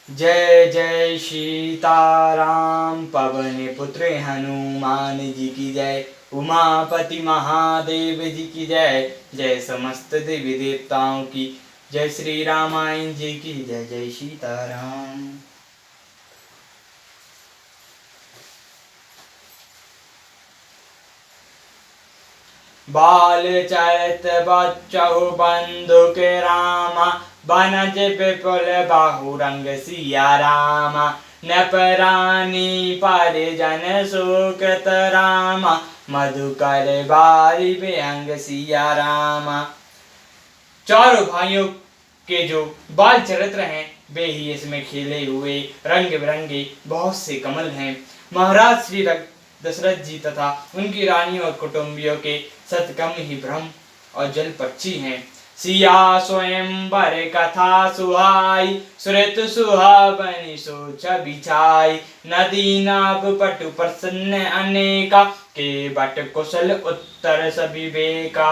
जय जय सीताराम। पवन पुत्र हनुमान जी की जय। उमापति महादेव जी की जय। जय समस्त देवी देवताओं की जय। श्री रामायण जी की जय। जय सीताराम। बाल चरित बच्चहु बंधुक रामा। बनज विपुल बाहु रंग सिया रामा। नपरानी परिजन सुकृत रामा। मधुकर बारी बेअंग सिया रामा। चारों भाइयों के जो बाल चरित्र हैं वे ही इसमें खेले हुए रंग बिरंगे बहुत से कमल हैं। महाराज श्री दशरथ जी तथा उनकी रानी और कुटुंबियों के सतकम ही ब्रह्म और जल पक्षी हैं। सिया स्वयंवर कथा सुहाई। सुरत सुहावनी सोच बिछाई। नदी नाभ पटु प्रसन्न अनेका। के बट कुशल उत्तर सभी बेका।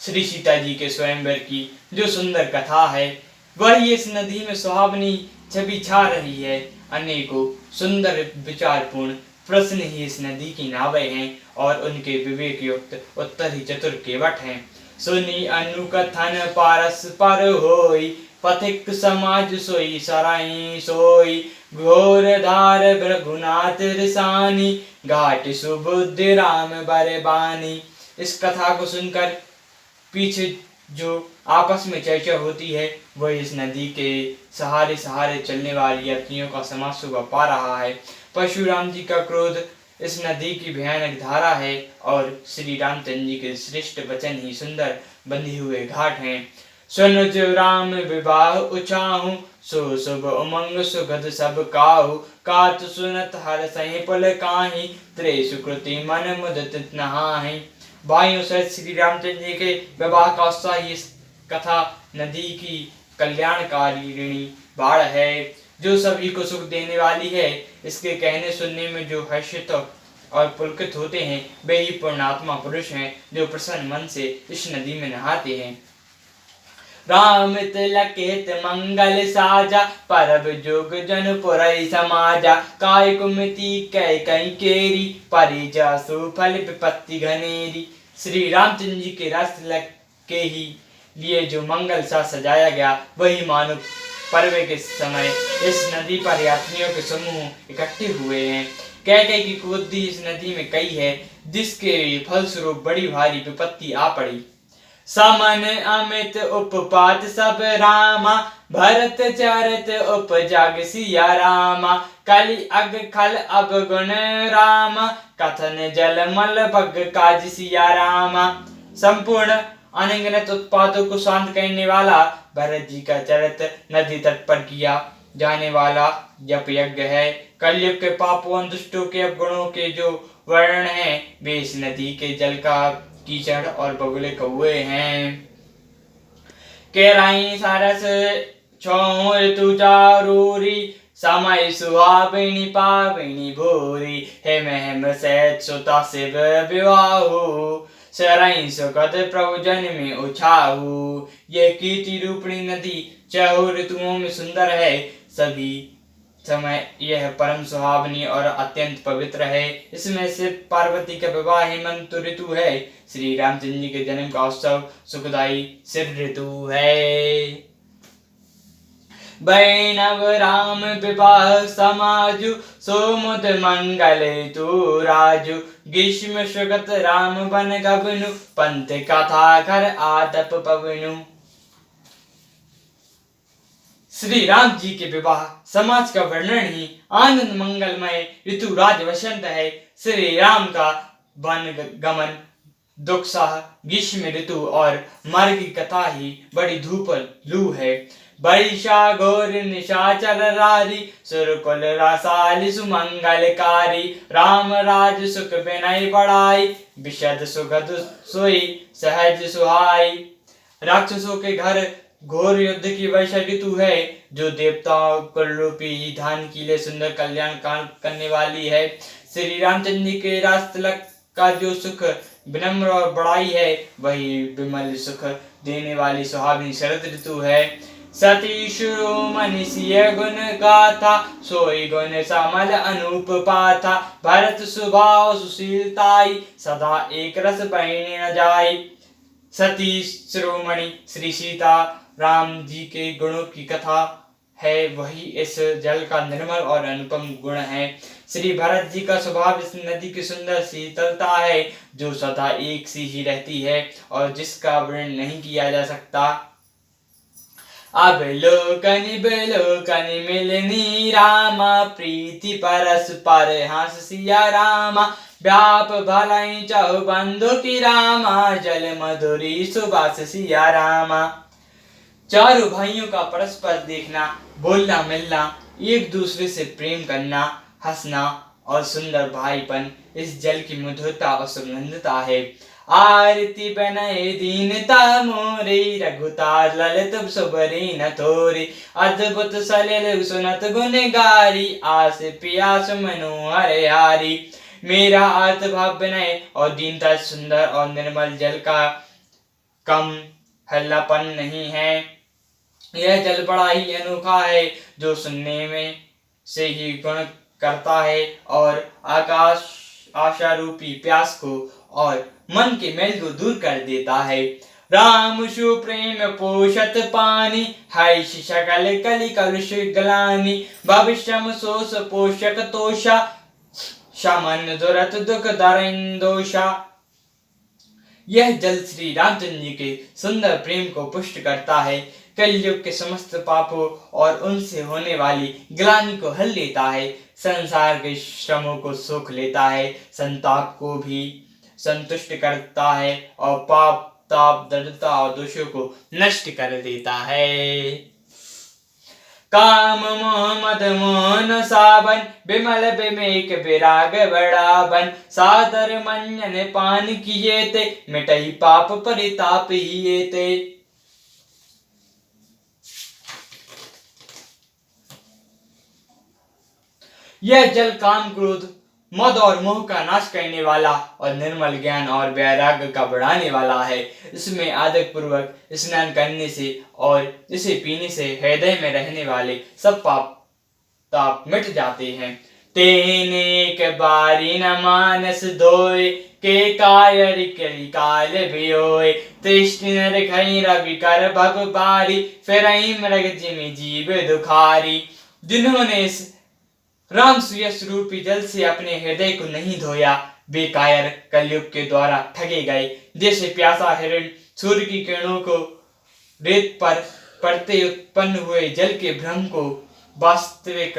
श्री सीता जी के स्वयंवर की जो सुंदर कथा है वही इस नदी में सुहावनी छवि छा रही है। अनेकों सुंदर विचारपूर्ण प्रश्न ही इस नदी की नावें हैं और उनके विवेक युक्त उत्तर ही चतुर केवट हैं। सुनी अनुकथन पारस्पर होई। पथिक समाज सोई सराई सोई। घोर धार रघुनाथ रिसानी। घाट सुबुद्धि राम बरबानी। इस कथा को सुनकर पीछे जो आपस में चर्चा होती है वह इस नदी के सहारे सहारे चलने वाली यात्रियों का समाज सुबह पा रहा है। परशुराम जी का क्रोध इस नदी की भयानक धारा है और श्री रामचंद्र जी के श्रेष्ठ वचन ही सुंदर बंधे हुए घाट हैं। सुन जो राम विवाह उचाहू। सो शुभ उमंग सुगध सब काहू। कात सुनत हर सही पुल काही। त्रे सुकृति मन मुदित नहाहि। भाइयों सहित श्री रामचंद्र जी के विवाह का उत्साह इस कथा नदी की कल्याणकारिणी बाढ़ है जो सभी को सुख देने वाली है। इसके कहने सुनने में जो हर्षित और पुलकित होते हैं वे ही पूर्णात्मा पुरुष हैं जो प्रसन्न मन से इस नदी में नहाते हैं। राम तिलक हित मंगल साजा। परब जोग जन पुरई समाजा। काय कुमति कै कई केरी। परिजा सुफल विपत्ति घनेरी। श्री रामचंद्र जी के रास तिलक के ही लिए जो मंगल सा सजाया गया वही मानो पर्व के समय इस नदी पर यात्रियों के समूह इकट्ठे हुए हैं। कैकेयी की कुबुद्धि इस नदी में कई है जिसके फलस्वरूप बड़ी भारी विपत्ति आ पड़ी। समन अमित उपपात सब रामा। भरत चरित उपजग सिया रामा। कलि अग खल अवगुण रामा। कथन जल मल भग काज सिया रामा। संपूर्ण अनगिनत उत्पातों को शांत करने वाला भरत जी का चरित नदी तट पर किया जाने वाला जप यज्ञ है। कलयुग के पापों दुष्टों के अवगुणों के जो वर्णन है वे इस नदी के जल का कीचड़ और बगुले कौए हैं। केराई सारस छौ ऋतु चारूरी। समय सुहाविनी पाविनी भूरी। हेम हेम सैत सुता शिव विवाहु। सराई सुखद प्रभु जन में उछाहू। यह कीर्ति रूपणी नदी चारों ऋतुओं में सुंदर है। सभी समय यह परम सुहावनी और अत्यंत पवित्र है। इसमें से पार्वती का विवाह हेमंत ऋतु है। श्री रामचंद्र जी के जन्म का उत्सव सुखदायी सिर ऋतु है। वैणव राम विवाह समाजु। सोमुद मंगल तू राजु। ग्रीष्म सुगत राम बन गबनु। पंथ कथा घर आतप पवनु। श्री राम जी के विवाह समाज का वर्णन ही आनंद मंगलमय ऋतु राज वसंत है। श्री राम का वन गमन दुखसाह ग्रीष्म ऋतु और मार्ग की कथा ही बड़ी धूप लू है। वर्षा घोर निशाचर रारी। सुरकुल रसाली सुमंगलकारी। राम राज सुख बिनय बढ़ाई। विशद सुगध सोई सहज सुहाई। राक्षसों के घर घोर युद्ध की वर्षा ऋतु है जो देवताओं कुल रूपी धान के लिए सुंदर कल्याण करने वाली है। श्री रामचंद्र जी के रास तिलक का जो सुख विनम्र और बड़ाई है, वही विमल सुख देने वाली सुहावनी शरद ऋतु है। सती शिरोमणि सिय गुण गाथा, सोई गुण समल अनूप पाथा। भरत स्वभाव सुशीलताई, सदा एक रस बहिनी न जाई। सती शिरोमणि श्री सीता राम जी के गुणों की कथा है, वही इस जल का निर्मल और अनुपम गुण है। श्री भरत जी का स्वभाव इस नदी की सुंदर शीतलता है, जो सदा एक सी ही रहती है और जिसका वर्णन नहीं किया जा सकता। अब लोकनि बिलोकनि मिलनी रामा, प्रीति परस पर हंस सिया रामा। व्याप भलाई चाहु बंधु की रामा, जल मधुरी सुबास सिया रामा। चारों भाइयों का परस्पर देखना, बोलना मिलना, एक दूसरे से प्रेम करना, हंसना और सुंदर भाईपन इस जल की मधुरता और सुगंधता है। आरती बनय दीनता मोरे, रघुतार ललित सुबरी न थोरी। अद्भुत सलिल सुनत गुण गारी, आस पियास मनु हरे हारी। मेरा अर्थ भाव विनय और दीनता सुंदर और निर्मल जल का कम हल्लापन नहीं है। यह जल बड़ा ही अनोखा है, जो सुनने में से ही गुण करता है और आकाश आशा रूपी प्यास को और मन के मैल को दूर कर देता है। राम शु प्रेम पोषत पानी, हाय सकल कलि कलुष गलानी। भविष्यम सोस पोषक तोषा, शमन दुरत दुख दरिंदोषा। यह जल श्री रामचंद्र जी के सुंदर प्रेम को पुष्ट करता है, कलयुग के समस्त पापों और उनसे होने वाली ग्लानि को हल लेता है, संसार के श्रमों को सोख लेता है, संताप को भी संतुष्ट करता है और पाप ताप दृढ़ता और दोषों को नष्ट कर देता है। काम मोह मद मोहन सावन, बिमल बिमेक विराग बड़ावन। सादर मंजन पान किए ते, मिटई पाप परिताप हिए ते। यह जल काम क्रोध मद और मोह का नाश करने वाला और निर्मल ज्ञान और वैराग्य का बढ़ाने वाला है। इसमें आदर पूर्वक स्नान करने से और इसे पीने से हृदय में रहने वाले सब पाप ताप मिट जाते हैं। तेने एक बारी न मानस धोए, के कायर काल बियोए। तृष्णि नर खई रवि कर भव बारी, फिर मृग जिमि जीव दुखारी। जिन्होंने इस राम सुयश रूपी जल से अपने हृदय को नहीं धोया, वे कायर कलयुग के द्वारा ठगे गए। जैसे प्यासा हिरण सूर्य की किरणों को रेत पर पड़ते उत्पन्न हुए जल के भ्रम को वास्तविक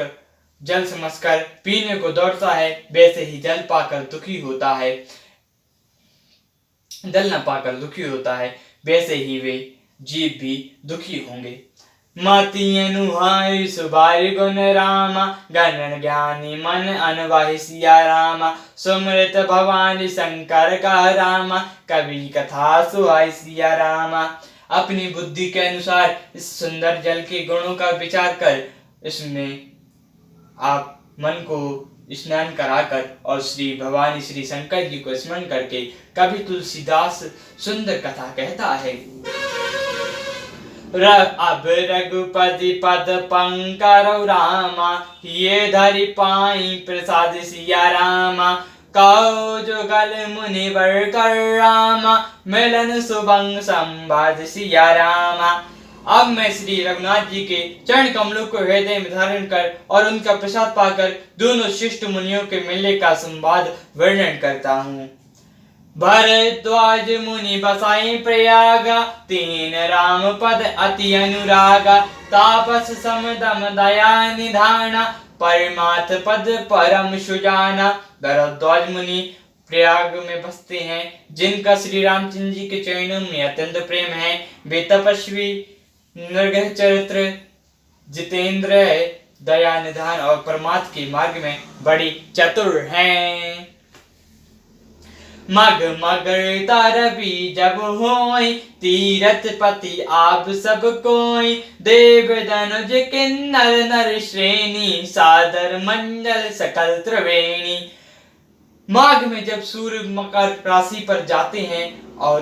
जल समझकर पीने को दौड़ता है, वैसे ही जल पाकर दुखी होता है। जल न पाकर दुखी होता है, वैसे ही वे जीव भी दुखी होंगे। मति अनुहाई सुबारि गुण रामा, गणन ज्ञानी मन अनवाहि सिया रामा। सुमृत भवानी शंकर का रामा, कवि कथा सुहाई सिया रामा। अपनी बुद्धि के अनुसार इस सुंदर जल के गुणों का विचार कर इसमें आप मन को स्नान कराकर और श्री भवानी श्री शंकर जी को स्मरण करके कवि तुलसीदास सुंदर कथा कहता है। अब रघुपति पद पंकरौ रामा, ये धरि पाई प्रसाद सिया रामा। कहो जुगल मुनिवर कर रामा, मिलन सुभंग संवाद सिया रामा। अब मैं श्री रघुनाथ जी के चरण कमलों को हृदय में धारण कर और उनका प्रसाद पाकर दोनों शिष्ट मुनियों के मिलने का संवाद वर्णन करता हूँ। भरद्वाज मुनि बसाई प्रयागा, तीन राम पद अति अनुरागा। तापस समदम दया निधाना, परमार्थ पद परम सुजाना। भरद्वाज मुनि प्रयाग में बसते हैं, जिनका श्री रामचंद्र जी के चरणों में अत्यंत प्रेम है। वे तपस्वी, निर्गह चरित्र, जितेंद्र, दया निधान और परमार्थ के मार्ग में बड़ी चतुर हैं। मग मगर तरबी जब होई, तीरथ पति आप सब कोई। देव धनुज किन्नर नर श्रेणी, सादर मंडल सकल त्रिवेणी। माघ में जब सूर्य मकर राशि पर जाते हैं और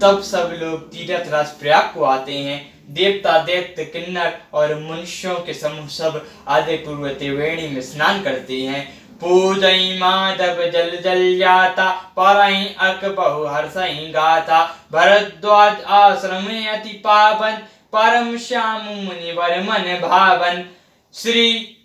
तब सब लोग तीर्थ राज प्रयाग को आते हैं। देवता दैत्य किन्नर और मनुष्यों के समूह सब आदि पूर्व त्रिवेणी में स्नान करते हैं। पूजई माधव जल जल जाता परई अक बहु हर्षई गाथा भरद्वाज आश्रम अति पावन परम श्याम मुनि वर मन भावन। श्री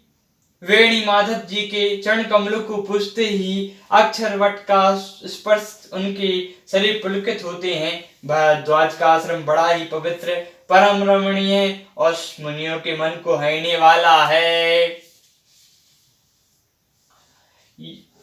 वेणी माधव जी के चरण कमलों को पूजते ही अक्षरवट का स्पर्श उनके शरीर पुलकित होते हैं। भारद्वाज का आश्रम बड़ा ही पवित्र परम रमणीय और मुनियों के मन को हरने वाला है।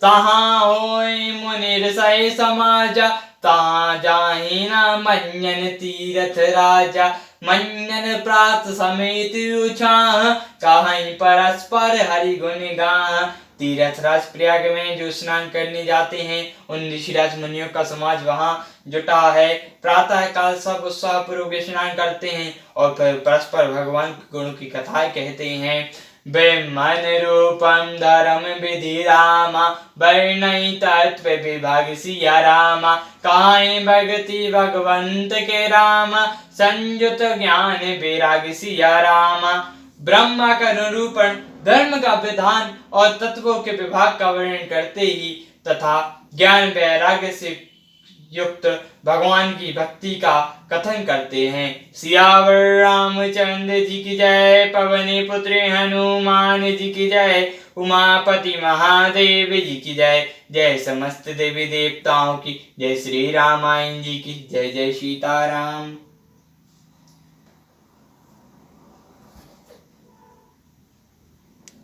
तहाँ होय मुनि ऋषय समाजा तहाँ जाहि न मन्यन तीरथ राजा मन्यन प्रात समेत उछाह कहीं परस्पर हरि गुण गाह। तीर्थराज प्रयाग में जो स्नान करने जाते हैं उन ऋषिराज मुनियों का समाज वहां जुटा है। प्रातः काल सब उत्साह पूर्वक स्नान करते हैं और फिर परस्पर भगवान के गुणों की कथाएं कहते हैं। ब्रह्मन रूपम धर्म विधि रामा वर्णय तत्व विभाग सिया रामा काहे भक्ति भगवंत के रामा संयुत ज्ञान विराग सिया रामा। ब्रह्मा का निरूपण धर्म का विधान और तत्वों के विभाग का वर्णन करते ही तथा ज्ञान वैराग्य से युक्त भगवान की भक्ति का कथन करते हैं। सियावर रामचंद्र जी की जय पवन पुत्र हनुमान जी की जय उमापति महादेव जी की जय जय समस्त देवी देवताओं की जय श्री रामायण जी की जय जय सीताराम।